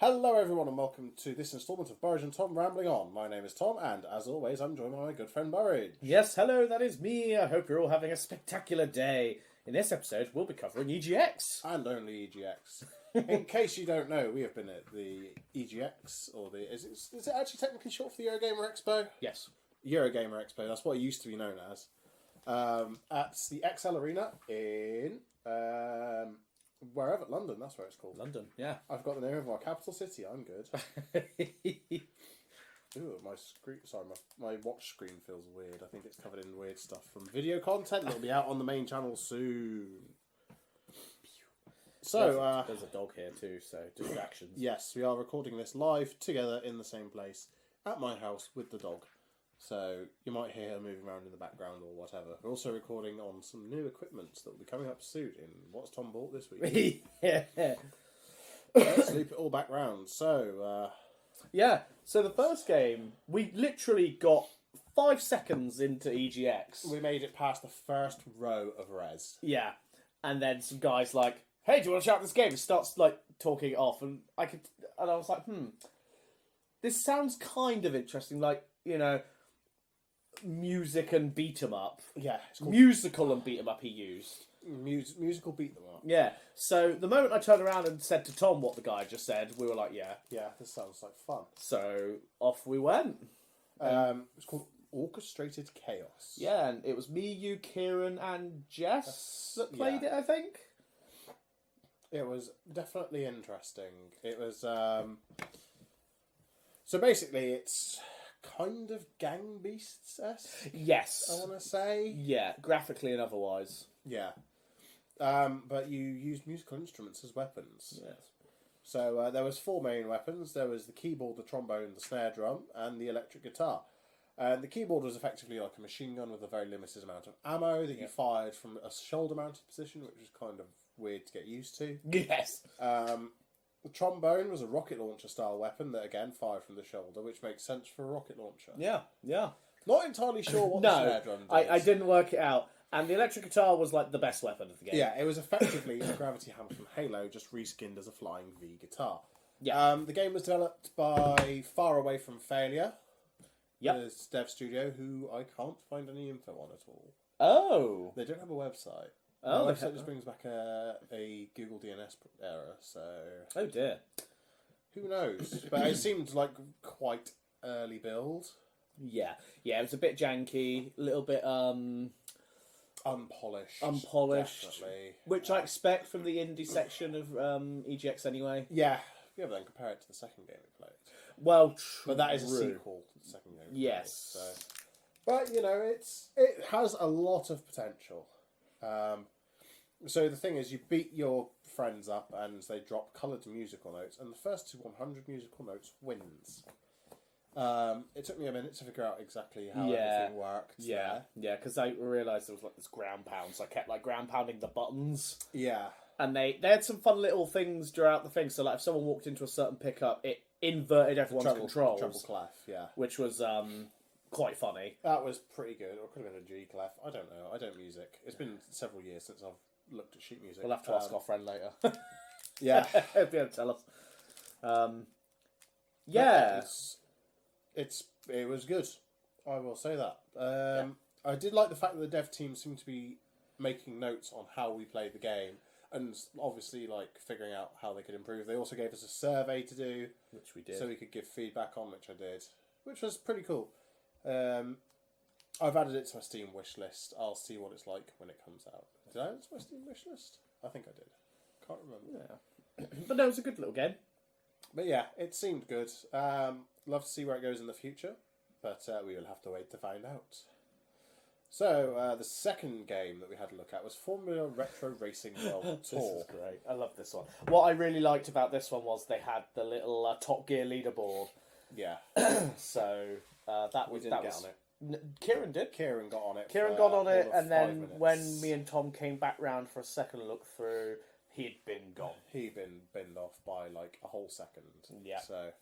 Hello everyone and welcome to this instalment of Burridge and Tom Rambling On. My name is Tom and as always I'm joined by my good friend Burridge. Yes, hello, that is me. I hope you're all having a spectacular day. In this episode we'll be covering EGX. And only EGX. In case you don't know, we have been at the EGX, or the... Is it actually technically short for the Eurogamer Expo? Yes. Eurogamer Expo, that's what it used to be known as. At the XL Arena in... wherever, London, that's where it's called. London, yeah. I've got the name of our capital city, I'm good. Ooh, my screen, sorry, my watch screen feels weird. I think it's covered in weird stuff from video content. It'll be out on the main channel soon. So, there's a dog here too, so distractions. Yes, we are recording this live together in the same place at my house with the dog. So you might hear her moving around in the background or whatever. We're also recording on some new equipment that will be coming up soon in What's Tom Bought This Week. Yeah. Let's loop it all back round. So, yeah, so the first game, we literally got 5 seconds into EGX. we made it past the first row of res. Yeah, and then some guys like, hey, do you want to shout this game? It starts like talking it off, and I was like, this sounds kind of interesting, like, you know, music and beat 'em up. Yeah, it's called Musical and beat 'em up he used. musical beat them up. Yeah, so the moment I turned around and said to Tom what the guy just said, we were like, yeah. Yeah, this sounds like fun. So off we went. It's called Orchestrated Chaos. Yeah, and it was me, you, Kieran, and Jess that played it, I think. It was definitely interesting. It was, so basically it's kind of Gang Beasts-esque, Yes. I want to say. Yeah, graphically and otherwise. Yeah. But you use musical instruments as weapons. Yes. So there was 4 main weapons. There was the keyboard, the trombone, the snare drum, and the electric guitar. The keyboard was effectively like a machine gun with a very limited amount of ammo that you fired from a shoulder-mounted position, which was kind of weird to get used to. Yes. The trombone was a rocket launcher style weapon that again fired from the shoulder, which makes sense for a rocket launcher. Yeah, yeah. Not entirely sure what the snare drum did. I didn't work it out. And the electric guitar was like the best weapon of the game. Yeah, it was effectively a gravity hammer from Halo, just reskinned as a flying V guitar. Yeah. The game was developed by Far Away From Failure. Yep. This dev studio who I can't find any info on at all. Oh. They don't have a website. Oh, the website just brings back a Google DNS error, so... Oh dear. Who knows? But it seemed like quite early build. Yeah. Yeah, it was a bit janky, a little bit Unpolished. Definitely. Which I expect from the indie section of EGX anyway. Yeah. Yeah, but then compare it to the second game we played. Well, but that is a sequel to the second game we played. Yes. So. But, you know, it has a lot of potential. So the thing is, you beat your friends up and they drop coloured musical notes, and the first to 100 musical notes wins. It took me a minute to figure out exactly how everything worked. Yeah, because I realised there was like this ground pound, so I kept like ground pounding the buttons. Yeah. And they had some fun little things throughout the thing, so like if someone walked into a certain pickup, it inverted everyone's controls. Treble clef, yeah. Which was quite funny. That was pretty good, or it could have been a G clef. I don't know, I don't music. It's been several years since I've looked at sheet music. We'll have to ask our friend later. Yeah. He'll be able to tell us. Yeah. It was good. I will say that. I did like the fact that the dev team seemed to be making notes on how we played the game, and obviously like figuring out how they could improve. They also gave us a survey to do, which we did, so we could give feedback on, which I did, which was pretty cool. I've added it to my Steam wish list. I'll see what it's like when it comes out. Did I add it to my Steam wish list? I think I did. Can't remember. Yeah. But no, it was a good little game. But yeah, it seemed good. Love to see where it goes in the future, but we will have to wait to find out. So, the second game that we had to look at was Formula Retro Racing World Tour. This is great. I love this one. What I really liked about this one was they had the little Top Gear leaderboard. Yeah. So, that was... We didn't get on it. Kieran did. Kieran got on it. Kieran got on it, and then when me and Tom came back round for a second look through, he'd been gone. He'd been binned off by like a whole second. Yeah. So,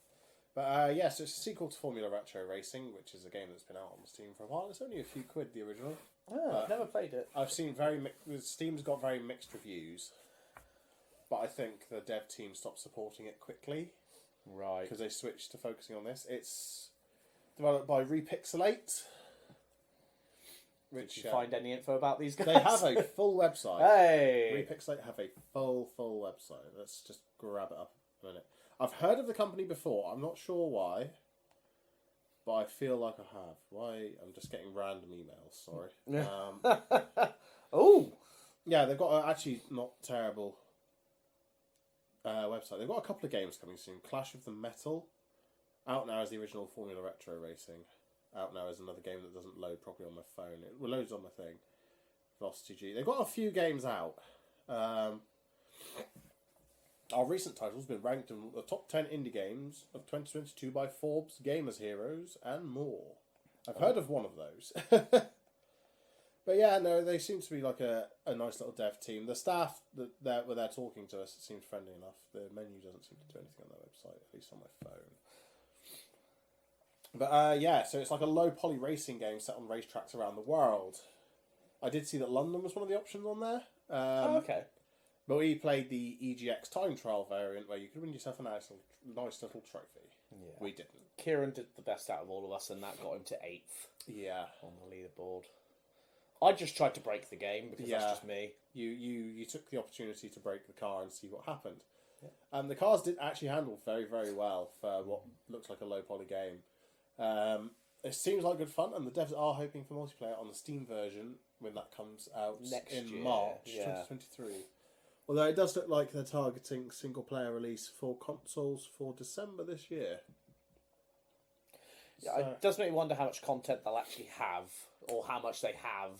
but yeah, so it's a sequel to Formula Retro Racing, which is a game that's been out on Steam for a while. It's only a few quid, the original. Oh, I've never played it. I've seen Steam's got very mixed reviews, but I think the dev team stopped supporting it quickly. Right. because they switched to focusing on this. It's developed by Repixelate. Which Did you find any info about these guys? they have a full website. Hey! Repixelate have a full website. Let's just grab it up a minute. I've heard of the company before. I'm not sure why, but I feel like I have. Why? I'm just getting random emails. Sorry. Oh! Yeah, they've got actually not terrible website. They've got a couple of games coming soon. Clash of the Metal. Out now is the original Formula Retro Racing. Out now is another game that doesn't load properly on my phone. It loads on my thing. Velocity G. They've got a few games out. Our recent titles have been ranked in the top 10 indie games of 2022 by Forbes, Gamers Heroes, and more. I've heard of one of those. But yeah, no, they seem to be like a nice little dev team. The staff that they're talking to us seems friendly enough. The menu doesn't seem to do anything on their website, at least on my phone. But yeah, so it's like a low poly racing game set on racetracks around the world. I did see that London was one of the options on there. Okay. But we played the EGX time trial variant where you could win yourself a nice little trophy. Yeah. We didn't. Kieran did the best out of all of us, and that got him to 8th. Yeah. On the leaderboard. I just tried to break the game because that's just me. You took the opportunity to break the car and see what happened. Yeah. The cars did actually handle very, very well for what looks like a low poly game. It seems like good fun, and the devs are hoping for multiplayer on the Steam version when that comes out next in year. March 2023. Although it does look like they're targeting single player release for consoles for December this year. Yeah, it does make me wonder how much content they'll actually have, or how much they have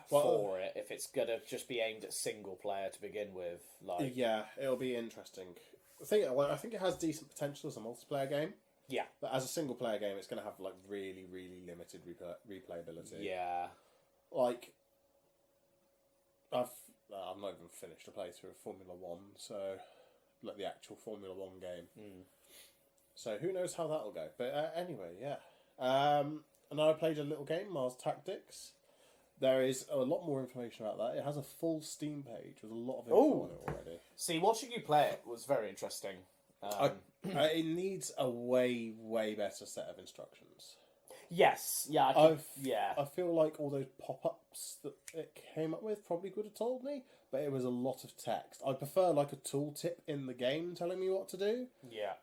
for it, if it's going to just be aimed at single player to begin with. Like, yeah, it'll be interesting. I think it has decent potential as a multiplayer game. Yeah. But as a single player game, it's going to have like really, really limited replayability. Yeah. Like, I've not even finished a playthrough of Formula 1, so like the actual Formula 1 game. Mm. So who knows how that'll go. But anyway, yeah. And I played a little game, Mars Tactics. There is a lot more information about that. It has a full Steam page with a lot of info on it already. See, watching you play it was very interesting. It needs a way, way better set of instructions. Yes, yeah, I feel like all those pop-ups that it came up with probably could have told me, but it was a lot of text. I prefer like a tooltip in the game telling me what to do,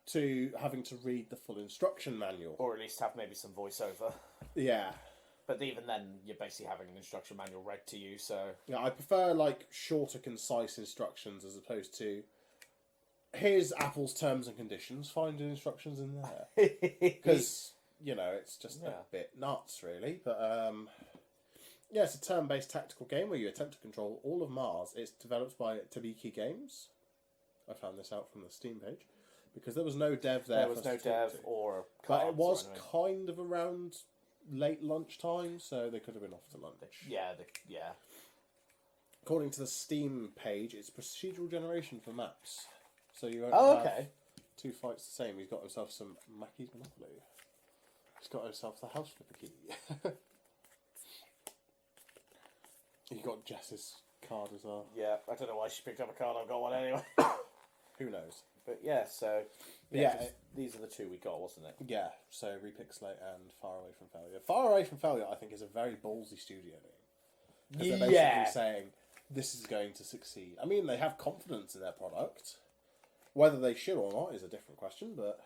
to having to read the full instruction manual, or at least have maybe some voiceover. Yeah, but even then, you're basically having an instruction manual read to you. So yeah, I prefer like shorter, concise Instructions as opposed to here's Apple's terms and conditions. Find the instructions in there because. You know, it's just a bit nuts, really. But, yeah, it's a turn-based tactical game where you attempt to control all of Mars. It's developed by Tabiki Games. I found this out from the Steam page. Because there was no dev there. There was no dev or but it was kind of around late lunchtime, so they could have been off to lunch. Yeah. According to the Steam page, it's procedural generation for maps. So you won't have two fights the same. He's got himself some Mackey's Monopoly. He's got himself the house flipper key. He got Jess's card as well. Yeah, I don't know why she picked up a card. I've got one anyway. Who knows? But yeah, so... these are the two we got, wasn't it? Yeah, so Repixelate and Far Away from Failure. Far Away from Failure, I think, is a very ballsy studio name. Because they're basically saying, this is going to succeed. I mean, they have confidence in their product. Whether they should or not is a different question, but...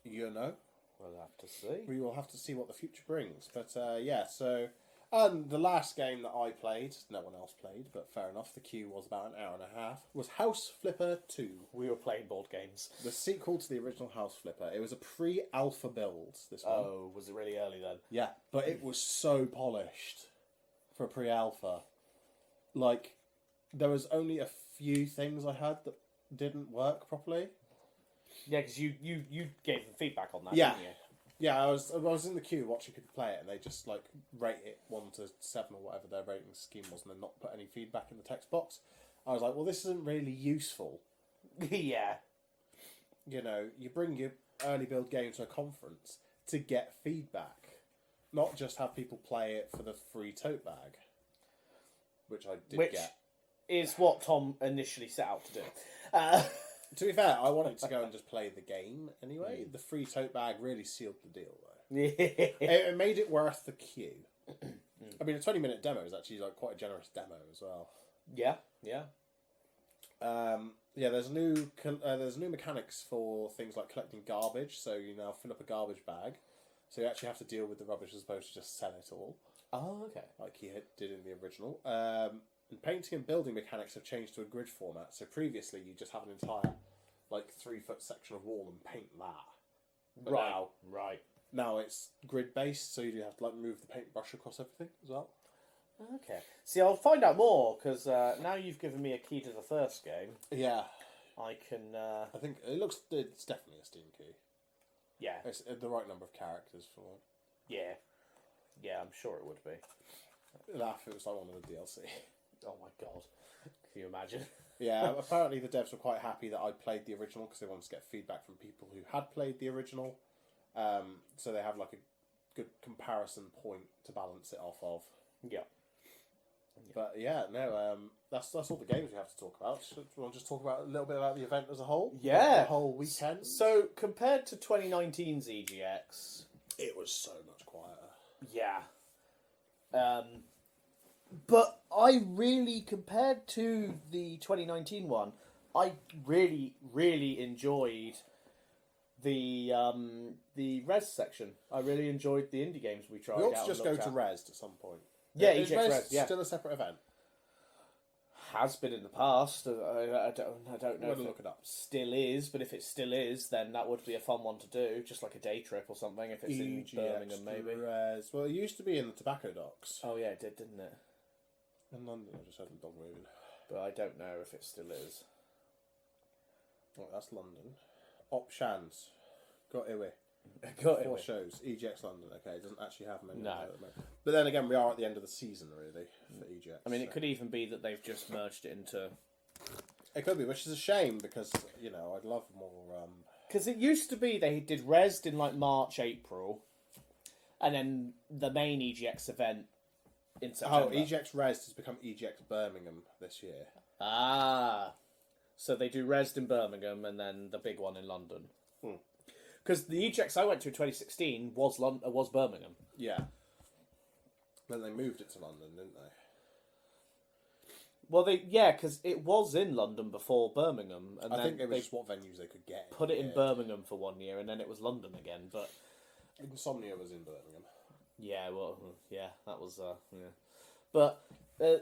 You know... We'll have to see. We will have to see what the future brings. But yeah, so... And the last game that I played, no one else played, but fair enough, the queue was about an hour and a half, was House Flipper 2. We were playing board games. The sequel to the original House Flipper. It was a pre-alpha build, this one. Oh, was it really early then? Yeah, but it was so polished for a pre-alpha. Like, there was only a few things I had that didn't work properly. Yeah, because you gave them feedback on that, didn't you? Yeah, I was in the queue watching people play it, and they just like rate it 1 to 7 or whatever their rating scheme was, and then not put any feedback in the text box. I was like, well, this isn't really useful. Yeah. You know, you bring your early build game to a conference to get feedback, not just have people play it for the free tote bag, which I did get. Is what Tom initially set out to do. To be fair, I wanted to go and just play the game anyway. The free tote bag really sealed the deal, though. It made it worth the queue. I mean, a 20-minute demo is actually like quite a generous demo as well. Yeah. There's new mechanics for things like collecting garbage. So you now fill up a garbage bag, so you actually have to deal with the rubbish as opposed to just sell it all. Oh, okay. Like he did in the original. And painting and building mechanics have changed to a grid format. So previously, you just have an entire 3-foot section of wall and paint that. But now it's grid based, so you do have to move the paintbrush across everything as well. Okay. See, I'll find out more because now you've given me a key to the first game. Yeah. I can. I think it's definitely a Steam key. Yeah. It's the right number of characters for it. Yeah. Yeah, I'm sure it would be. Laugh, it was like one of the DLC. Oh my god. Can you imagine? Yeah, apparently the devs were quite happy that I played the original because they wanted to get feedback from people who had played the original. So they have a good comparison point to balance it off of. Yeah. But yeah, no, that's all the games we have to talk about. Should we just talk about a little bit about the event as a whole? Yeah. The whole weekend? So, compared to 2019's EGX... It was so much quieter. Yeah. But I really, compared to the 2019 one, I really, really enjoyed the Res section. I really enjoyed the indie games we tried out. We ought to just go to Res at some point. Yeah, Is EGX Res, yeah. Still a separate event? Has been in the past. I don't know We'll if look it up. Still is, but if it still is, then that would be a fun one to do, just like a day trip or something, if it's in Birmingham, maybe. Res. Well, it used to be in the Tobacco Docks. Oh, yeah, it did, didn't it? In London, I just heard the dog moving. But I don't know if it still is. Oh, that's London. Opshans. Got Iwi. Got 4 it. shows. EGX London, okay. It doesn't actually have many. No. But then again, we are at the end of the season, really, for EGX. I mean, it could even be that they've just merged it into... It could be, which is a shame, because, I'd love more... Because it used to be they did Res in, March, April, and then the main EGX event in September. Oh, EGX Res has become EGX Birmingham this year. Ah. So they do Res in Birmingham, and then the big one in London. Because the EGX I went to in 2016 was Birmingham. Yeah. Then they moved it to London, didn't they? Well, because it was in London before Birmingham, and I think it was just what venues they could get. Put it in Birmingham for 1 year, and then it was London again. But Insomnia was in Birmingham. Yeah, well, yeah, that was yeah. But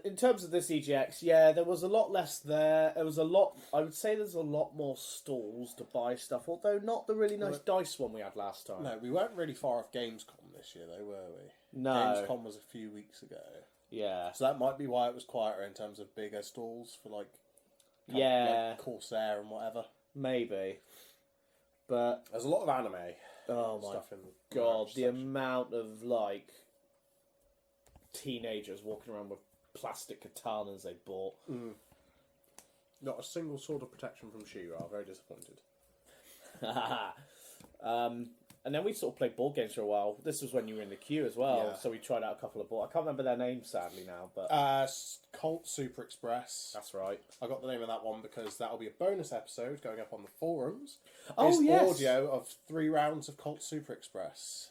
in terms of this EGX, yeah, there was a lot less there. There was a lot. I would say there's a lot more stalls to buy stuff, although not the really nice dice one we had last time. No, we weren't really far off Gamescom this year, though, were we? No. Gamescom was a few weeks ago. Yeah. So that might be why it was quieter in terms of bigger stalls for yeah, Corsair and whatever. Maybe. But there's a lot of anime. Oh my stuff in the god, the section. amount of teenagers walking around with plastic katanas they bought. Not a single sword of protection from She-Ra. Very disappointed. And then we sort of played board games for a while. This was when you were in the queue as well, Yeah. so we tried out a couple of board. I can't remember their names sadly now, but Colt Super Express. that's right. I got the name of that one because that'll be a bonus episode going up on the forums. Oh, It's yes. audio of 3 rounds of Colt Super Express.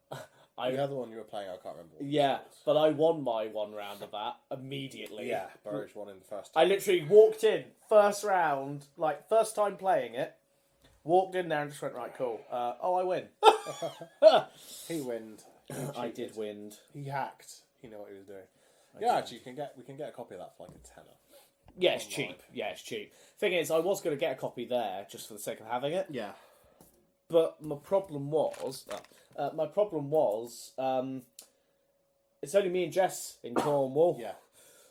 The other one you were playing, I can't remember. What Yeah, it was. but I won my one round of that immediately. Yeah, Burridge won in the first I literally walked in, first round, first time playing it, walked in there and just went, right, cool. I win. He winned. I did win. He hacked. He knew what he was doing. Actually, we can get a copy of that for like a tenner. Yeah, it's Online. cheap. Yeah, it's cheap. Thing is, I was going to get a copy there just for the sake of having it. Yeah. But my problem was, it's only me and Jess in Cornwall. Yeah.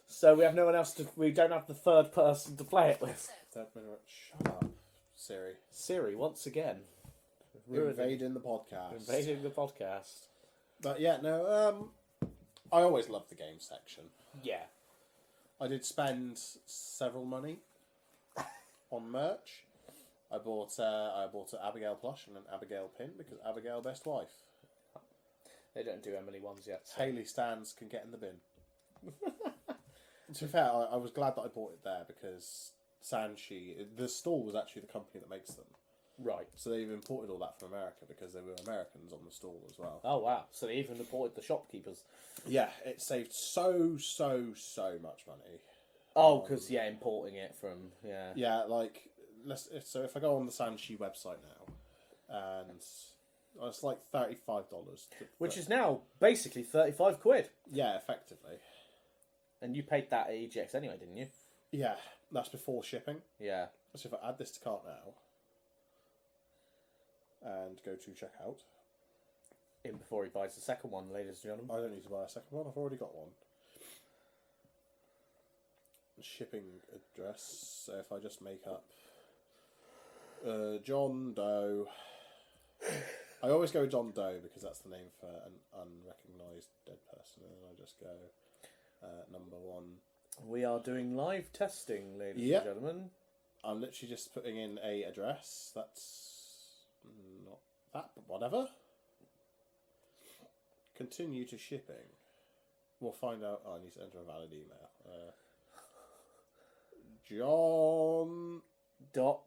So we have no one else we don't have the third person to play it with. Shut up, Siri. Siri, once again. Invading the podcast. Invading the podcast. But yeah, no, I always love the game section. Yeah. I did spend several money on merch. I bought an Abigail plush and an Abigail pin because Abigail best wife. They don't do Emily ones yet. So. Hayley stands can get in the bin. To be fair, I was glad that I bought it there because Sanshi, the stall was actually the company that makes them. Right. So they've imported all that from America because there were Americans on the stall as well. Oh, wow. So they even imported the shopkeepers. Yeah, it saved so much money. Oh, because, importing it from, Yeah, like, so if I go on the Sanshi website now, and it's like $35. Which is now basically 35 quid. Yeah, effectively. And you paid that at EGX anyway, didn't you? Yeah, that's before shipping. Yeah. So if I add this to cart now, and go to checkout. In before he buys the second one, ladies and gentlemen. I don't need to buy a second one, I've already got one. Shipping address, so if I just make up John Doe. I always go John Doe because that's the name for an unrecognised dead person, and then I just go number 1. We are doing live testing, ladies and gentlemen. I'm literally just putting in a address. That's not that, but whatever. Continue to shipping. We'll find out. Oh, I need to enter a valid email. John Doe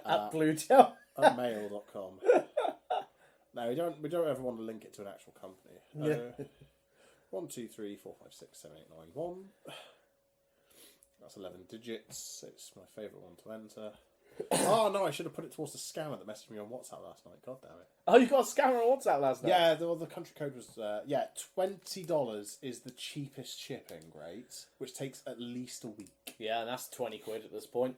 at Bluetail at mail.com. No, we don't ever want to link it to an actual company. 1, 2, 3, 4, 5, 6, 7, 8, 9, 1. That's 11 digits. It's my favourite one to enter. Oh no, I should have put it towards the scammer that messaged me on WhatsApp last night. God damn it. Oh, you got a scammer on WhatsApp last night? Yeah, the country code was $20 is the cheapest shipping rate, which takes at least a week. Yeah, and that's 20 quid at this point.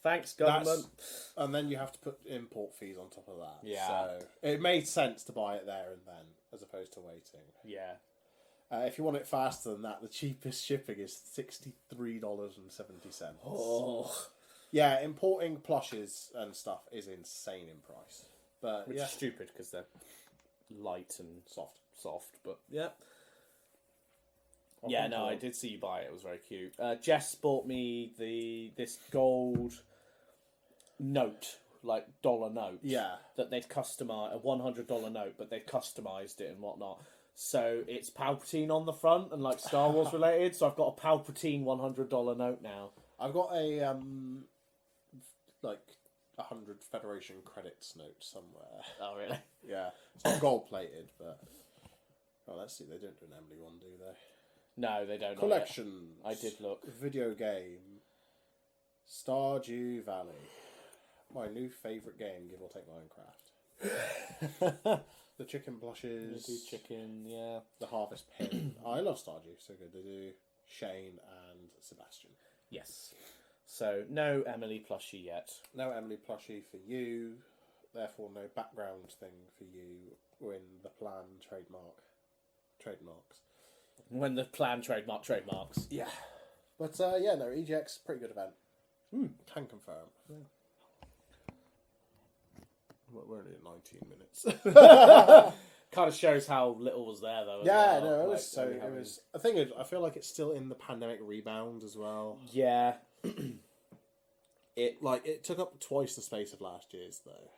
Thanks, government. And then you have to put import fees on top of that. Yeah. So it made sense to buy it there and then, as opposed to waiting. Yeah. If you want it faster than that, the cheapest shipping is $63.70. Oh. Yeah, importing plushes and stuff is insane in price. But Which is stupid because they're light and soft, but yeah. Yeah, no, I did see you buy it. It was very cute. Jess bought me this gold note, like dollar note. Yeah. That they'd customised, a $100 note, but they'd customised it and whatnot. So it's Palpatine on the front and like Star Wars related. So I've got a Palpatine $100 note now. I've got a like 100 Federation credits note somewhere. Oh really? Yeah, it's not gold plated, but let's see. They don't do an Emily one, do they? No, they don't. Collections. I did look. Video game. Stardew Valley. My new favourite game, give or take Minecraft. The chicken blushes. They do chicken, yeah. The harvest pin. I love Stardew, so good. They do Shane and Sebastian. Yes. So, no Emily plushie yet. No Emily plushie for you. Therefore, no background thing for you when the plan trademarks. When the plan trademarks. Yeah. But, no, EGX, pretty good event. Can confirm. Yeah. We're only at 19 minutes. Kind of shows how little was there, though. Yeah, no, it was so. It was. I think. I feel like it's still in the pandemic rebound as well. Yeah. It took up twice the space of last year's though,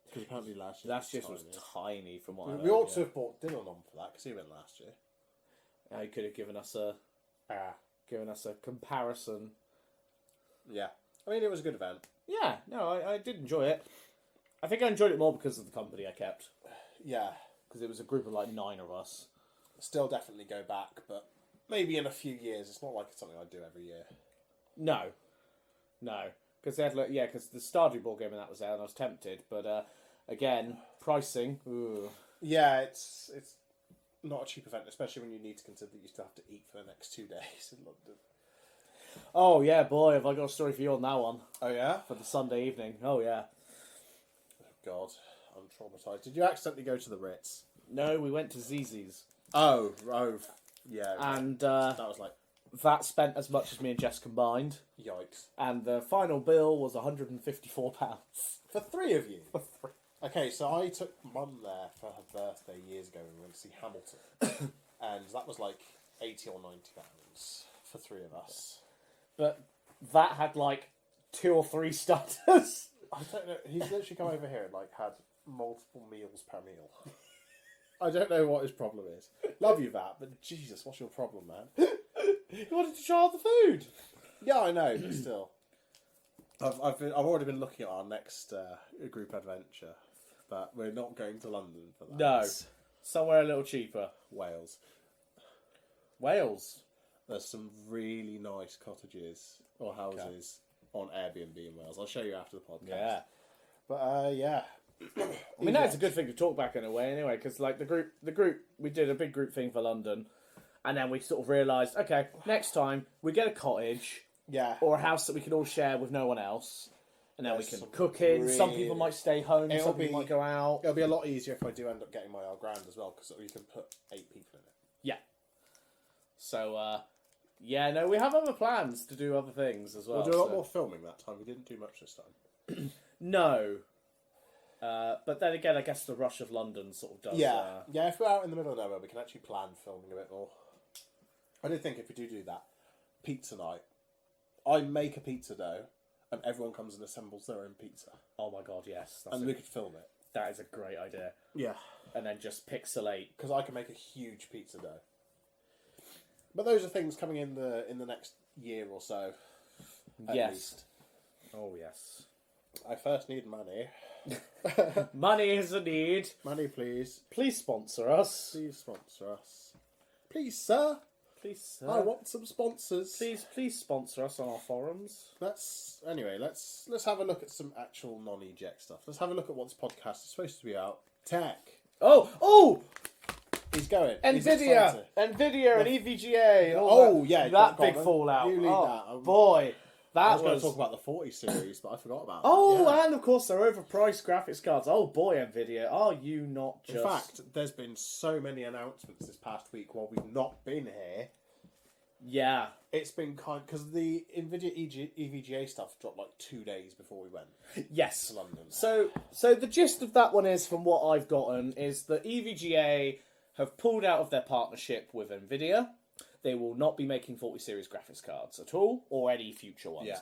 because apparently last year's was tiny from what I heard. We ought to have bought Dylan on for that because he went last year. He could have given us a comparison. Yeah, I mean it was a good event. Yeah, no, I did enjoy it. I think I enjoyed it more because of the company I kept. Yeah. Because it was a group of like 9 of us. Still definitely go back, but maybe in a few years. It's not like it's something I do every year. No. Because they had, because the Stardew board game and that was there and I was tempted. But again, pricing. Ooh. Yeah, it's not a cheap event, especially when you need to consider that you still have to eat for the next 2 days in London. Oh yeah, boy, have I got a story for you on that one. Oh yeah? For the Sunday evening. Oh yeah. God, I'm traumatised. Did you accidentally go to the Ritz? No, we went to ZZ's. Oh, yeah. And that was like... that spent as much as me and Jess combined. Yikes. And the final bill was £154. For 3 of you? For 3. Okay, so I took Mum there for her birthday years ago when we went to see Hamilton. And that was like £80 or £90 for 3 of us. But that had like 2 or 3 starters. I don't know. He's literally come over here and like had multiple meals per meal. I don't know what his problem is. Love you, Vat, but Jesus, what's your problem, man? He wanted to try all the food. Yeah, I know, but still. I've already been looking at our next group adventure, but we're not going to London for that. No. Somewhere a little cheaper. Wales. Wales. There's some really nice cottages or houses on Airbnb in Wales. I'll show you after the podcast. Yeah. But yeah. I mean, that's a good thing to talk back in a way, anyway, because like the group, we did a big group thing for London, and then we sort of realised, okay, next time we get a cottage, Yeah. or a house that we can all share with no one else, and then we There's can some cook in. Some really- people might stay home, It'll some people be- might go out. It'll be a lot easier if I do end up getting my grand as well, because you can put 8 people in it. Yeah. So, yeah, no, we have other plans to do other things as well. We'll do a lot so- more filming that time. We didn't do much this time. No. But then again, I guess the rush of London sort of does. Yeah, yeah. If we're out in the middle of nowhere, we can actually plan filming a bit more. I do think if we do that, pizza night, I make a pizza dough, and everyone comes and assembles their own pizza, Oh my god, yes. and we could film it. That is a great idea. Yeah, And then just pixelate. because I can make a huge pizza dough. But those are things coming in the next year or so. At Yes. least. Oh, yes. I first need money. Money is a need. Money, please. Please sponsor us. Please sponsor us. Please, sir. Please, sir. I want some sponsors. Please sponsor us on our forums. Let's have a look at some actual non-EGX stuff. Let's have a look at what this podcast is supposed to be about. Tech. Oh! He's going. He's Nvidia! excited. Nvidia and EVGA. And all yeah, that go on, big then. fallout. You lead Oh, that. boy. I That was going was... to talk about the 40 series, but I forgot about Oh, that. Yeah. and of course they're overpriced graphics cards. Oh boy, Nvidia, are you not just... In fact, there's been so many announcements this past week while we've not been here. Yeah. It's been because the Nvidia EVGA stuff dropped like 2 days before we went Yes. to London. So the gist of that one is, from what I've gotten, is that EVGA have pulled out of their partnership with Nvidia. They will not be making 40 series graphics cards at all, or any future ones. Yeah.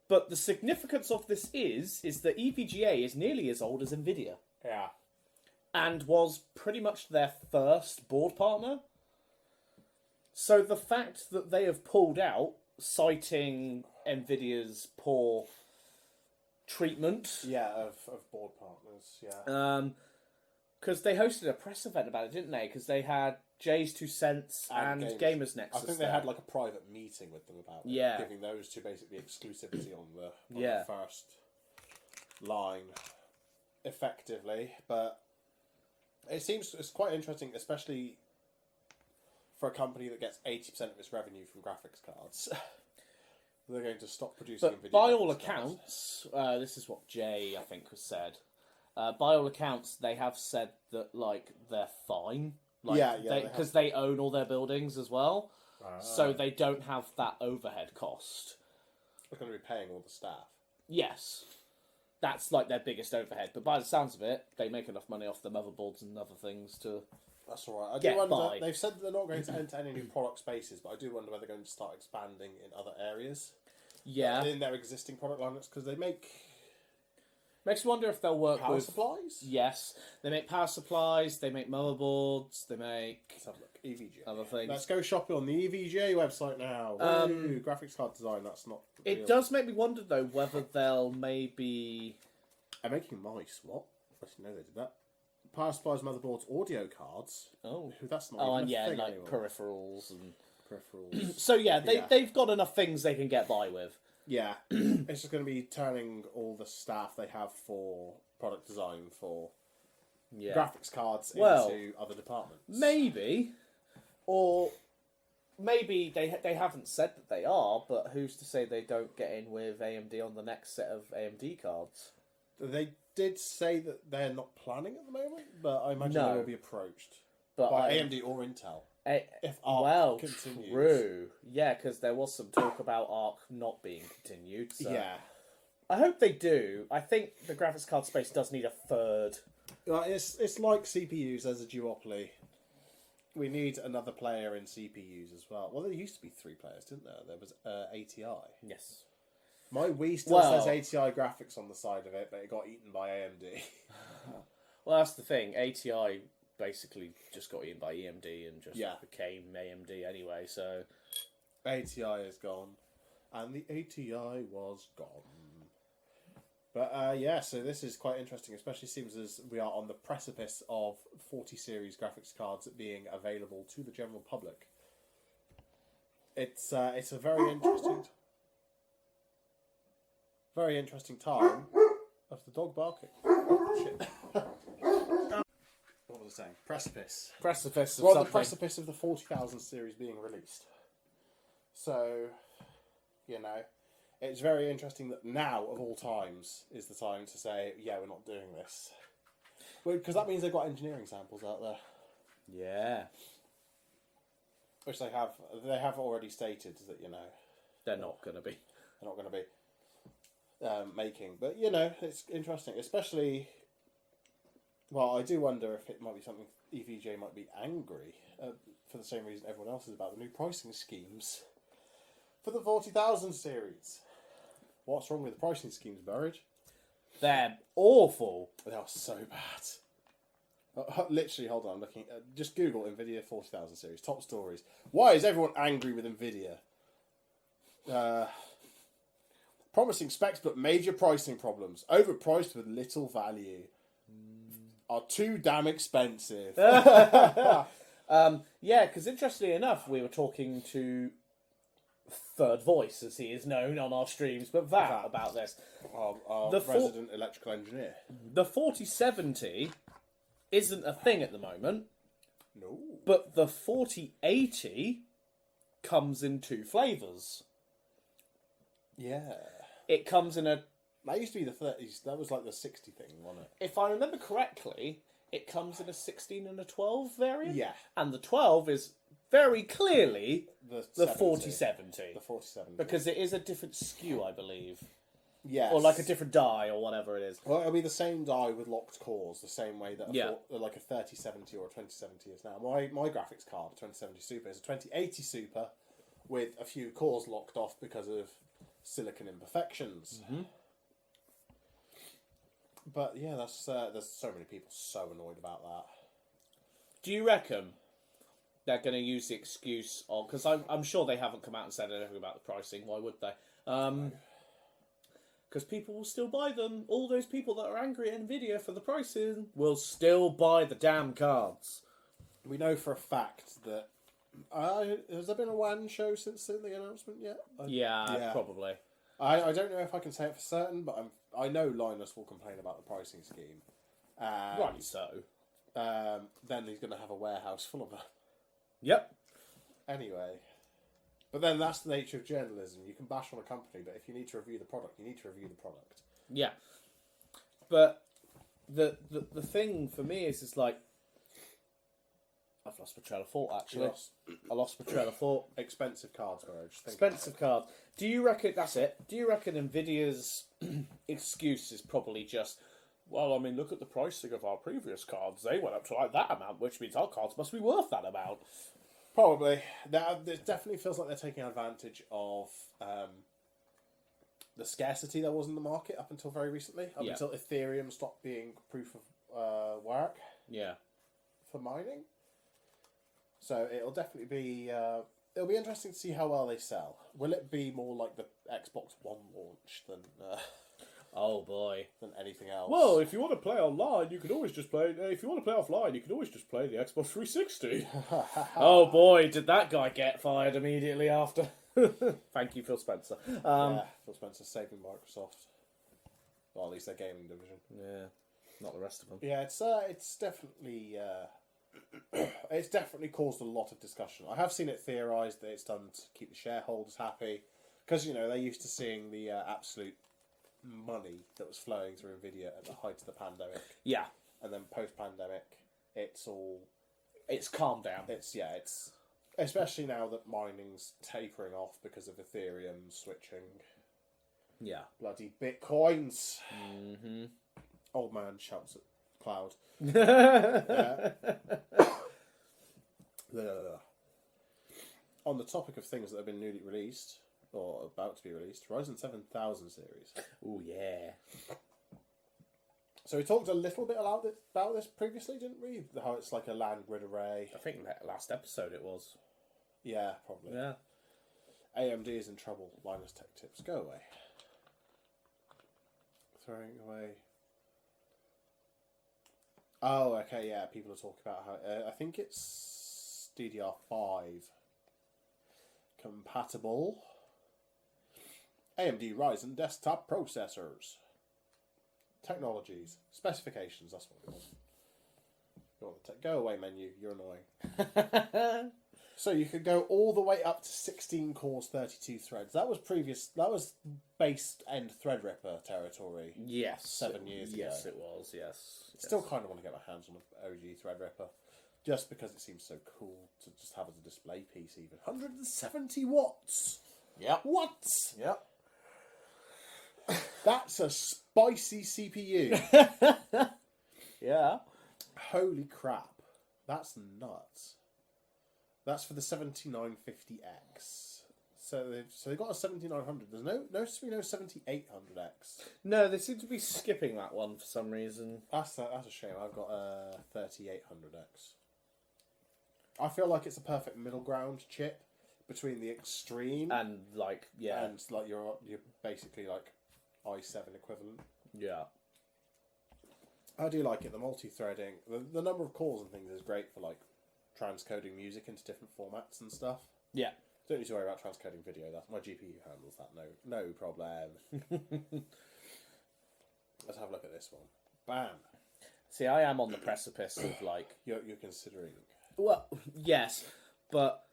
But the significance of this is that EVGA is nearly as old as Nvidia, Yeah. and was pretty much their first board partner. So the fact that they have pulled out, citing Nvidia's poor treatment, Yeah, of board partners, yeah. because they hosted a press event about it, didn't they? Because they had Jay's 2 Cents and Gamers Nexus. I think they had like a private meeting with them about it, Yeah. giving those two basically exclusivity on the first line, effectively. But it's quite interesting, especially for a company that gets 80% of its revenue from graphics cards. They're going to stop producing. But Nvidia by all graphics cards. accounts, this is what Jay, I think, has said. By all accounts, they have said that like they're fine. Like, Yeah, because they own all their buildings as well, so they don't have that overhead cost. They're going to be paying all the staff. Yes, that's like their biggest overhead. But by the sounds of it, they make enough money off the motherboards and other things to. That's all right. I Get do wonder. by. They've said that they're not going to enter any new product spaces, but I do wonder whether they're going to start expanding in other areas. Yeah, In their existing product lineups, because they make makes you wonder if they'll work power with. supplies. Yes, they make power supplies. They make motherboards. They make Let's have a look. EVGA. other things. Let's go shopping on the EVGA website now. Woo, graphics card design. That's not. It real. does make me wonder though whether they'll maybe. They're making mice. What? I didn't know they did that. Power supplies, motherboards, audio cards. Oh. That's not. Oh, even and a yeah, thing like anymore. peripherals and. Peripherals. So yeah, Yeah. they've got enough things they can get by with. Yeah, it's just going to be turning all the staff they have for product design for Yeah. graphics cards Well, into other departments. Maybe, or maybe they haven't said that they are, but who's to say they don't get in with AMD on the next set of AMD cards? They did say that they're not planning at the moment, but I imagine No. they will be approached But by AMD or Intel. If ARC well, continues. true. Yeah, because there was some talk about ARC not being continued. So. Yeah. I hope they do. I think the graphics card space does need a third. It's like CPUs as a duopoly. We need another player in CPUs as well. Well, there used to be 3 players, didn't there? There was ATI. Yes. My Wii still says ATI graphics on the side of it, but it got eaten by AMD. Well, that's the thing. ATI basically just got eaten by EMD and just Yeah. became AMD anyway. So ATI is gone. and the ATI was gone. But yeah, so this is quite interesting, especially seems as we are on the precipice of 40 series graphics cards being available to the general public. It's a very interesting time of the dog barking. Oh, shit. What was I saying? Precipice. Precipice of We're on something. the precipice of the 40,000 series being released. So, you know, it's very interesting that now, of all times, is the time to say, yeah, we're not doing this. Because that means they've got engineering samples out there. Yeah. Which they have already stated that, you know, They're not going to be. they're not going to be making. But, you know, it's interesting. Especially, well, I do wonder if it might be something EVJ might be angry for the same reason everyone else is about the new pricing schemes for the 40,000 series. What's wrong with the pricing schemes, Burridge? They're awful. They are so bad. Literally, hold on, I'm looking. Just Google Nvidia 40,000 series top stories. Why is everyone angry with Nvidia? Promising specs, but major pricing problems. Overpriced with little value. Are too damn expensive. Yeah, because interestingly enough, we were talking to Third Voice, as he is known on our streams, but Vat about this. Our The resident electrical engineer. The 4070 isn't a thing at the moment, No. but the 4080 comes in two flavours. Yeah. It comes in a... That used to be the 30s. That was like the 60 thing, wasn't it? If I remember correctly, it comes in a 16 and a 12 variant. Yeah. And the 12 is very clearly the 70. 4070. The 4070. Because it is a different SKU, I believe. Yes. Or like a different die, or whatever it is. Well, it'll be the same die with locked cores, the same way that Yeah. like a 3070 or a 2070 is now. My graphics card, a 2070 Super, is a 2080 Super with a few cores locked off because of silicon imperfections. Mm-hmm. But yeah, that's there's so many people so annoyed about that. Do you reckon they're going to use the excuse of... Because I'm sure they haven't come out and said anything about the pricing. Why would they? Because people will still buy them. All those people that are angry at Nvidia for the pricing will still buy the damn cards. We know for a fact that... has there been a WAN show since the announcement yet? Yeah, probably. I don't know if I can say it for certain, but I know Linus will complain about the pricing scheme. Rightly so. Then he's going to have a warehouse full of them. Yep. Anyway. But then that's the nature of journalism. You can bash on a company, but if you need to review the product, you need to review the product. Yeah. But the thing for me is like... I've lost my trail of thought, actually. I lost my trail of thought. Expensive cards, Burridge. Expensive cards. Do you reckon... That's it. Do you reckon Nvidia's excuse is probably just... Well, I mean, look at the pricing of our previous cards. They went up to like that amount, which means our cards must be worth that amount. Probably. It definitely feels like they're taking advantage of the scarcity there was in the market up until very recently. Up until Ethereum stopped being proof of work for mining. So it'll definitely be... it'll be interesting to see how well they sell. Will it be more like the Xbox One launch than... Oh boy. than anything else? Well, if you want to play online, you can always just play... if you want to play offline, you can always just play the Xbox 360. Oh boy, did that guy get fired immediately after. Thank you, Phil Spencer. Yeah, Phil Spencer saving Microsoft. Well, at least their gaming division. Yeah, not the rest of them. Yeah, it's definitely... it's definitely caused a lot of discussion. I have seen it theorised that it's done to keep the shareholders happy. Because, you know, they're used to seeing the absolute money that was flowing through Nvidia at the height of the pandemic. Yeah. And then post-pandemic, it's calmed down. It's especially now that mining's tapering off because of Ethereum switching. Yeah. Bloody Bitcoins. Mm-hmm. Old man shouts at cloud. On the topic of things that have been newly released, or about to be released, Ryzen 7000 series. Oh, yeah. So we talked a little bit about this previously, didn't we? How it's like a land grid array. I think that last episode it was. Yeah, probably. Yeah. AMD is in trouble. Linus Tech Tips. Go away. Throwing away. Oh, okay, yeah. People are talking about how... I think it's DDR5 compatible. AMD Ryzen desktop processors. Technologies. Specifications, that's what we want. You want to go away menu, you're annoying. So you could go all the way up to 16 cores, 32 threads. That was based end Threadripper territory. Yes. 7 years ago. Yes, it was, yes. Still kind of want to get my hands on an OG Threadripper. Just because it seems so cool to just have as a display piece even. 170 watts! Yep. Watts! Yep. That's a spicy CPU. Yeah. Holy crap. That's nuts. That's for the 7950X. So they've got a 7900. There's no 7800X. No, they seem to be skipping that one for some reason. That's a shame. I've got a 3800X. I feel like it's a perfect middle ground chip between the extreme And like, yeah. and like you're basically like i7 equivalent. Yeah. I do like it. The multi-threading, the number of cores and things is great for like transcoding music into different formats and stuff. Yeah. Don't need to worry about transcoding video. That my GPU handles that. No problem. Let's have a look at this one. Bam. See, I am on the precipice of like... You're considering. Well, yes, but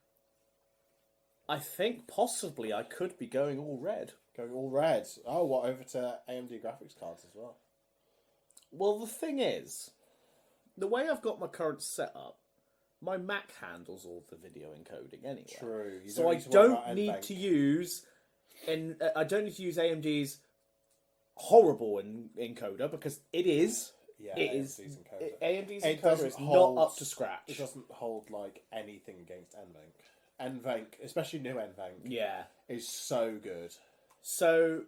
I think possibly I could be going all red. Going all red. Oh, what, over to AMD graphics cards as well? Well, the thing is, the way I've got my current setup, my Mac handles all the video encoding anyway. True. So I don't need to use AMD's horrible encoder because it is. Yeah, it is. AMD's encoder. AMD's It encoder doesn't is hold- not up to scratch. It doesn't hold like anything against NVENC. NVENC, especially new NVENC, Yeah. is so good. So,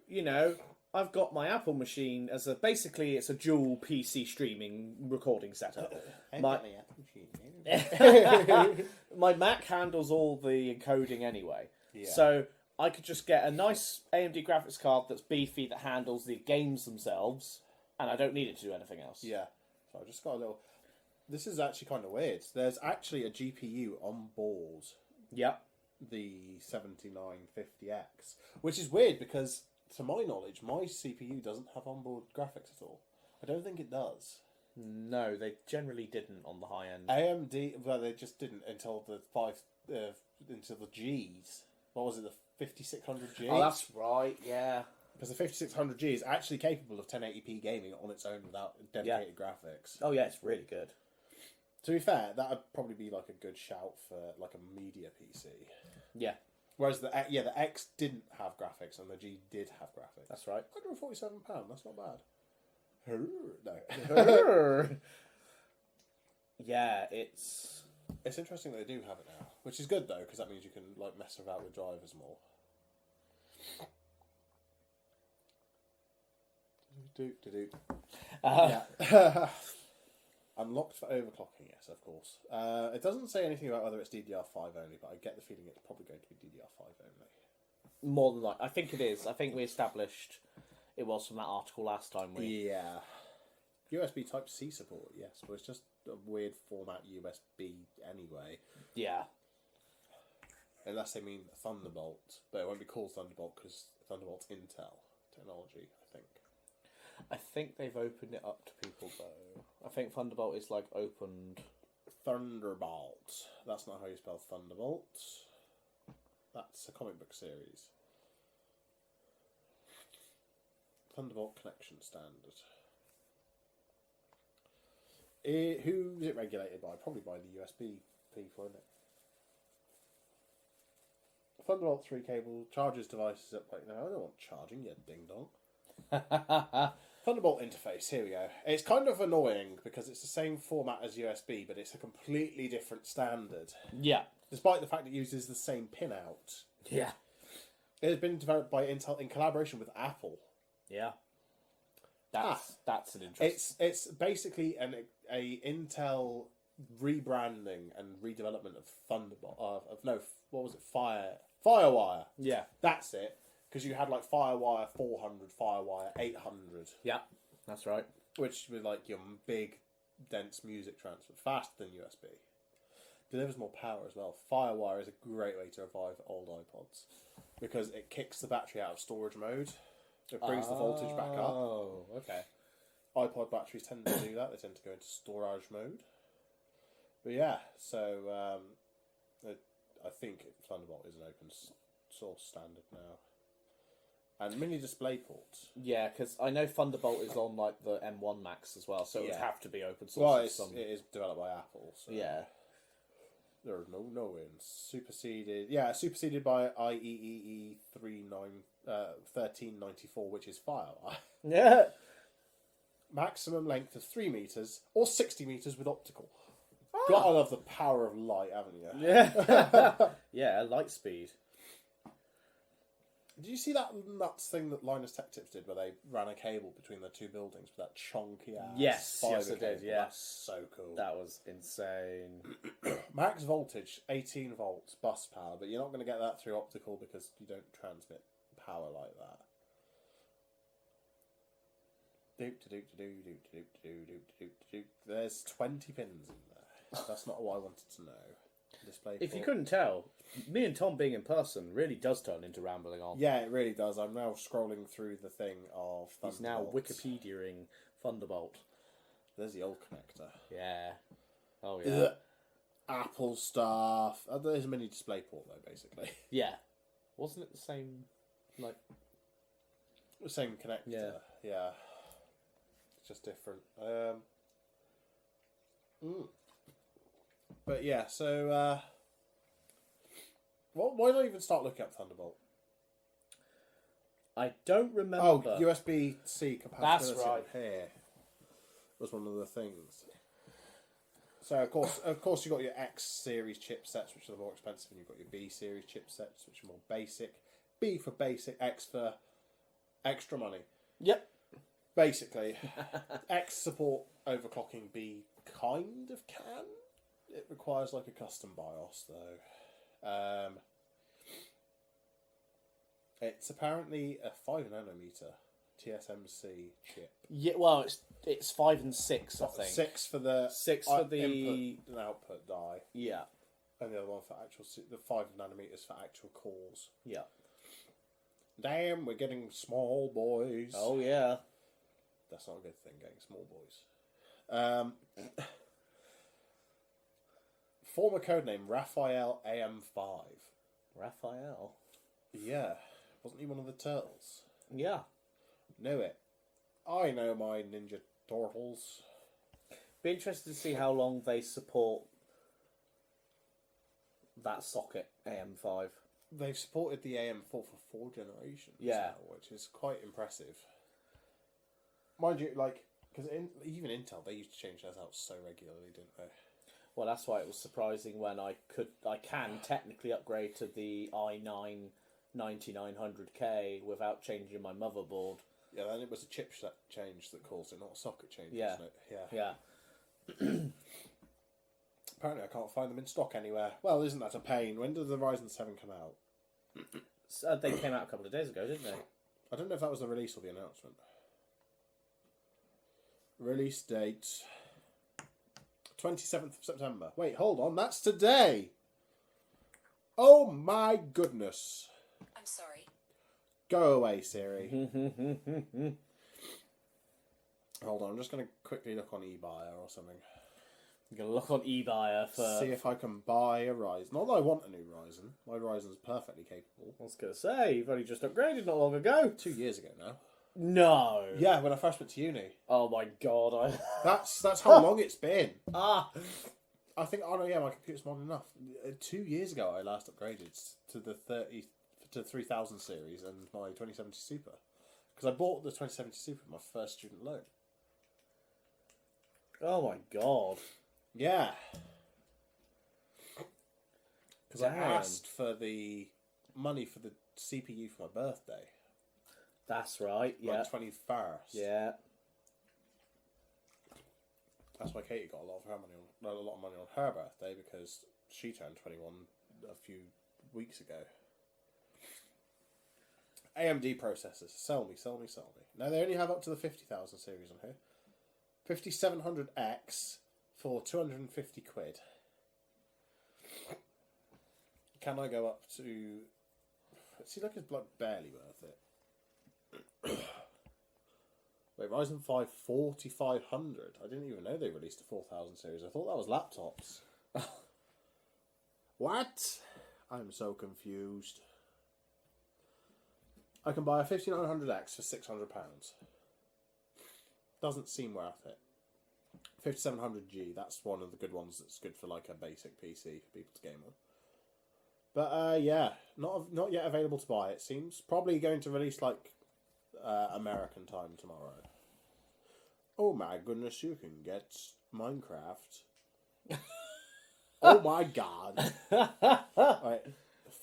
I've got my Apple machine as basically it's a dual PC streaming recording setup. My Mac handles all the encoding anyway. Yeah. So I could just get a nice AMD graphics card that's beefy that handles the games themselves, and I don't need it to do anything else. Yeah. So I just got a little... This is actually kind of weird. There's actually a GPU on board Yep. the 7950X, which is weird because, to my knowledge, my CPU doesn't have onboard graphics at all. I don't think it does. No, they generally didn't on the high end. AMD, well, they just didn't until the until the Gs. What was it, the 5600G? Oh, that's right, yeah. Because the 5600G is actually capable of 1080p gaming on its own without dedicated graphics. Oh, yeah, it's really good. To be fair, that would probably be like a good shout for like a media PC. Yeah, Whereas the X didn't have graphics and the G did have graphics. that's right. £147, that's not bad. No. Yeah, it's It's interesting that they do have it now, which is good though, because that means you can like mess about with drivers more. Yeah. Unlocked for overclocking, yes, of course. It doesn't say anything about whether it's DDR5 only, but I get the feeling it's probably going to be DDR5 only. more than like. I think it is. I think we established it was from that article last time. Yeah. USB Type-C support, yes, but it's just a weird format USB anyway. Yeah. Unless they mean Thunderbolt, but it won't be called Thunderbolt because Thunderbolt's Intel technology, I think. I think they've opened it up to people though. I think Thunderbolt is like opened. Thunderbolt. That's not how you spell Thunderbolt. That's a comic book series. Thunderbolt Connection Standard. Who is it regulated by? Probably by the USB people, isn't it? Thunderbolt 3 cable charges devices up. Like, no, I don't want charging, you ding dong. Thunderbolt interface, here we go. It's kind of annoying because it's the same format as USB, but it's a completely different standard. Yeah. Despite the fact it uses the same pinout. Yeah. It has been developed by Intel in collaboration with Apple. Yeah. That's an interesting. It's basically a Intel rebranding and redevelopment of Thunderbolt. What was it? Firewire. Yeah. That's it. Because you had like Firewire 400, Firewire 800. Yeah, that's right. Which was like your big, dense music transfer. Faster than USB. Delivers more power as well. Firewire is a great way to revive old iPods. Because it kicks the battery out of storage mode. It brings the voltage back up. Oh, okay. iPod batteries tend to do that. They tend to go into storage mode. But yeah, so I think Thunderbolt is an open source standard now. And mini display ports. Yeah, because I know Thunderbolt is on like the M1 Max as well, so it would have to be open source. Well, it is developed by Apple. So yeah. There are no wins. Superseded. Yeah, superseded by IEEE 1394, which is Firewire. Yeah. Maximum length of 3 meters or 60 meters with optical. Ah. Gotta love the power of light, haven't you? Yeah. Yeah, light speed. Did you see that nuts thing that Linus Tech Tips did where they ran a cable between the two buildings with that chonky ass Yes, fibre yes, I did, cable? yeah. That's so cool. That was insane. Max voltage, 18 volts bus power, but you're not going to get that through optical because you don't transmit power like that. There's 20 pins in there. That's not what I wanted to know. Display If you port. couldn't tell, me and Tom being in person really does turn into rambling on. Yeah, it really does. I'm now scrolling through the thing of He's now Thunderbolts. Wikipediaing Thunderbolt. There's the old connector. Yeah. Oh, yeah. Ugh. Apple stuff. There's a mini display port though, basically. Yeah. Wasn't it the same, like... The same connector. Yeah. Yeah. It's just different. But yeah, so why don't I even start looking up Thunderbolt? I don't remember. Oh, USB-C compatibility. That's right. Here was one of the things. So of course, you've got your X series chipsets, which are more expensive, and you've got your B series chipsets, which are more basic. B for basic, X for extra money. Yep. Basically, X support overclocking, B kind of can. It requires like a custom BIOS though. It's apparently a 5 nanometer TSMC chip. Yeah, well, it's 5 and 6, I think. 6 for the 6 for the input and output die, yeah, and the other one for actual the 5 nanometers for actual cores. yeah. Damn, we're getting small boys. Oh yeah. That's not a good thing, getting small boys. Former codename Raphael AM5. Raphael. Yeah, wasn't he one of the turtles? Yeah. Knew it. I know my Ninja Turtles. Be interested to see how long they support that socket AM5. They've supported the AM4 for 4 generations. Yeah. Now, which is quite impressive. Mind you, like, because even Intel, they used to change theirs out so regularly, didn't they? Well, that's why it was surprising when I can technically upgrade to the i9 9900K without changing my motherboard. Yeah, then it was a chipset change that caused it, not a socket change, Yeah. wasn't it? Yeah. Yeah. Apparently I can't find them in stock anywhere. Well, isn't that a pain? When did the Ryzen 7 come out? So they came out a couple of days ago, didn't they? I don't know if that was the release or the announcement. Release date 27th of September. Wait, hold on, that's today! Oh my goodness. I'm sorry. Go away, Siri. Hold on, I'm just going to quickly look on eBuyer or something. I'm going to look on eBuyer for... See if I can buy a Ryzen. Not that I want a new Ryzen. My Ryzen's perfectly capable. I was going to say, you've only just upgraded not long ago. 2 years ago now. No. Yeah, when I first went to uni. Oh my god. That's how long it's been. I think, oh no, yeah, my computer's modern enough. 2 years ago, I last upgraded to the 3000 series and my 2070 Super. Because I bought the 2070 Super with my first student loan. Oh my god. Yeah. Because I Damn. asked for the money for the CPU for my birthday. That's right, My yeah. 21st. Yeah. That's why Katie got a lot of money on her birthday because she turned 21 a few weeks ago. AMD processors. Sell me, sell me, sell me. Now, they only have up to the 50,000 series on here. 5700X for 250 quid. Can I go up to... It seems like it's barely worth it. Wait, Ryzen 5 4500. I didn't even know they released a 4000 series. I thought that was laptops. What? I'm so confused. I can buy a 5900X for £600. Doesn't seem worth it. 5700G, that's one of the good ones that's good for like a basic PC for people to game on. But yeah, not yet available to buy. It seems probably going to release like American time tomorrow. Oh my goodness, you can get Minecraft. Oh my god. Right.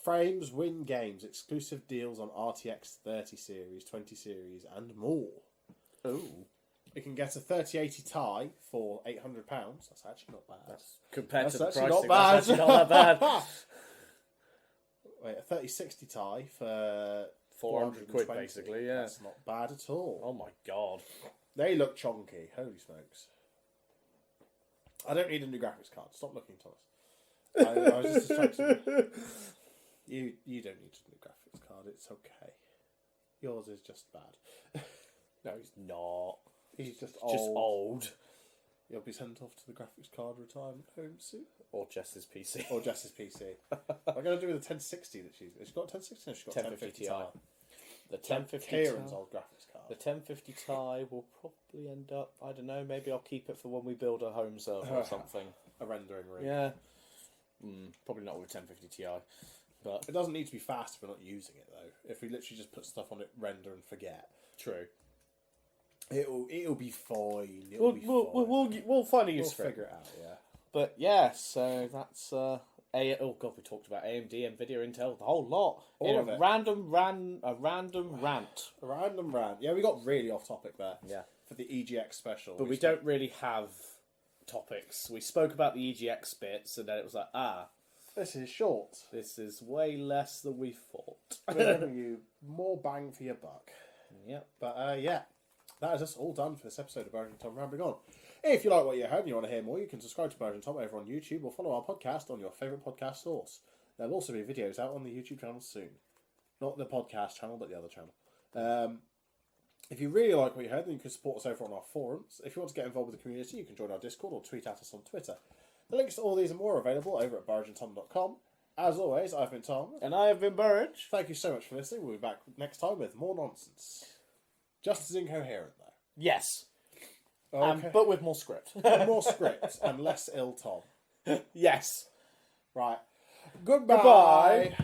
Frames win games, exclusive deals on RTX 30 series, 20 series, and more. Oh. You can get a 3080 Ti for £800. That's actually not bad. That's compared that's to the actually pricing, not bad. that's actually not that bad. Wait, a 3060 Ti for 400 quid, basically, yeah. That's not bad at all. Oh my god. They look chonky. Holy smokes. I don't need a new graphics card. Stop looking, Thomas. I was just distracted. You don't need a new graphics card. It's okay. Yours is just bad. No, he's not. He's just Just old. You'll be sent off to the graphics card retirement home soon. Or Jess's PC. Or Jess's PC. I'm going to do with the 1060 that she's got. 1060 or she's got 1050 Ti. The 1050 Kieran's old graphics card. The 1050 Ti will probably end up, I don't know, maybe I'll keep it for when we build a home server or something. A rendering rig. Yeah. Probably not with 1050 Ti. But it doesn't need to be fast if we're not using it, though. If we literally just put stuff on it, render and forget. True. It'll be fine. We'll find a use for it. We'll figure it out, yeah. But yeah, so that's oh god, we talked about AMD, Nvidia, Intel, the whole lot. All of it. A random rant. A random rant. Yeah, we got really off topic there. Yeah. For the EGX special. But we don't really have topics. We spoke about the EGX bits, and then it was like, this is short. This is way less than we thought. We're giving you more bang for your buck. Yep. But yeah, that is us all done for this episode of Burridge and Tom Rambling On. If you like what you heard and you want to hear more, you can subscribe to Burridge and Tom over on YouTube or follow our podcast on your favourite podcast source. There'll also be videos out on the YouTube channel soon. Not the podcast channel, but the other channel. If you really like what you heard, then you can support us over on our forums. If you want to get involved with the community, you can join our Discord or tweet at us on Twitter. The links to all these and more are available over at burridgeandtom.com. As always, I've been Tom. And I have been Burridge. Thank you so much for listening. We'll be back next time with more nonsense. Just as incoherent, though. Yes. Okay. But with more script. More script and less ill Tom. Yes. Right. Goodbye.